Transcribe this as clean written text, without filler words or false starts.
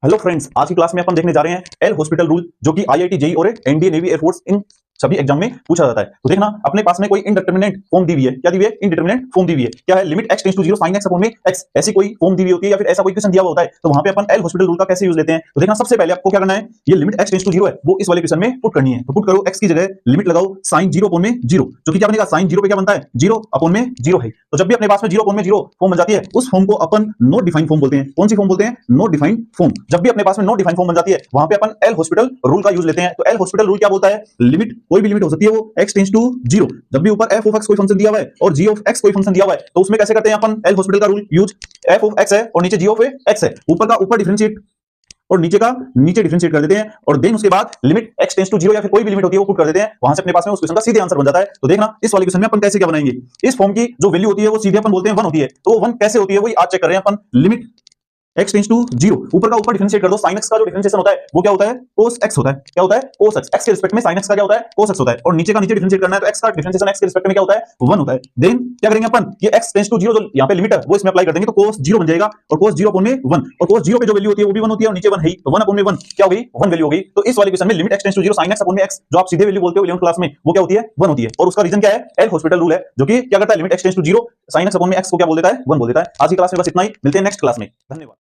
Hello friends, आज की class में अपन देखने जा रहे हैं एल हॉस्पिटल रूल, जो कि आईआईटी जेईई और एनडीए नेवी एयरफोर्स इन सभी एग्जाम में पूछा जाता है। तो देखना, अपने पास में कोई इनडिटरमिनेट फॉर्म दी हुई है। क्या दी हुई है? इनडिटरमिनेट फॉर्म दी हुई है। क्या है? Limit x tends to 0 sin x upon में x, ऐसी कोई फॉर्म दी हुई होती है या फिर ऐसा कोई क्वेश्चन दिया हुआ होता है। तो वहां पे अपन एल हॉस्पिटल रूल का कैसे यूज लेते हैं, तो देखना, सबसे पहले आपको क्या करना है, ये लिमिट x टेंड्स टू 0 है, वो इस वाले क्वेश्चन में पुट करनी है। तो पुट करो, x की जगह लिमिट लगाओ sin 0 अपॉन में 0, जो कि क्या बनेगा, sin 0 पे क्या बनता है, 0 अपॉन में 0 है। तो जब भी अपने पास में 0 अपॉन में 0 फॉर्म बन जाती है, उस फॉर्म को अपन नॉट डिफाइंड फॉर्म बोलते हैं। कौन सी फॉर्म बोलते हैं? Not defined form. जब भी अपने पास में नॉट डिफाइंड फॉर्म बन जाती है, वहां पे अपन एल हॉस्पिटल रूल का यूज लेते हैं। तो एल हॉस्पिटल रूल क्या बोलता है? लिमिट, कोई भी लिमिट हो सकती है, वो x टेंड्स टू 0, जब भी ऊपर f ऑफ x कोई फंक्शन दिया हुआ है और g ऑफ x कोई फंक्शन दिया हुआ है, तो उसमें कैसे करते हैं अपन एल हॉस्पिटल का rule use? f of x है और नीचे g ऑफ x है, ऊपर का ऊपर डिफरेंशिएट और नीचे का नीचे डिफरेंशिएट कर देते हैं, और देन उसके बाद लिमिट x टेंड्स टू 0 या फिर कोई भी लिमिट होती है वो पुट कर देते हैं। वहां से अपने पास में उस क्वेश्चन का सीधे आंसर बन जाता है। तो देखना, इस वाले क्वेश्चन में अपन कैसे क्या बनाएंगे। इस फॉर्म की जो वैल्यू होती है वो सीधे अपन बोलते हैं 1 होती है। तो 1 कैसे होती है वही आज चेक कर रहे हैं अपन। लिमिट x टेंड्स टू 0, ऊपर का ऊपर डिफरेंशिएट कर दो। sin x का जो डिफरेंशिएशन होता है वो क्या होता है? cos x होता है। क्या होता है? cos x। x के रिस्पेक्ट में sin x का क्या होता है? cos x होता है। और नीचे का नीचे डिफरेंशिएट करना है, तो x का डिफरेंशिएशन x के रिस्पेक्ट में क्या होता है? 1 होता है। देन क्या करेंगे अपन, ये x टेंड्स टू 0 जो यहां पे लिमिट है वो इसमें अप्लाई कर देंगे, तो cos 0 बन जाएगा, और cos 0 अपॉन में 1, और cos 0 पे जो वैल्यू होती है वो भी 1 होती है, और नीचे 1 है ही, तो 1 अपॉन में 1 क्या हो गई? 1 वैल्यू हो गई। तो इस वाले क्वेश्चन में limit x tends to 0 sin x upon में x, जो आप सीधे वैल्यू बोलते हो 11th क्लास में, वो क्या होती है? 1 होती है। और उसका रीजन क्या है? एल हॉस्पिटल रूल है, जो कि क्या करता है, limit x tends to 0 sin x upon में x को क्या बोल देता है? 1 बोल देता है। आज की क्लास में बस इतना ही, मिलते हैं नेक्स्ट क्लास में। धन्यवाद।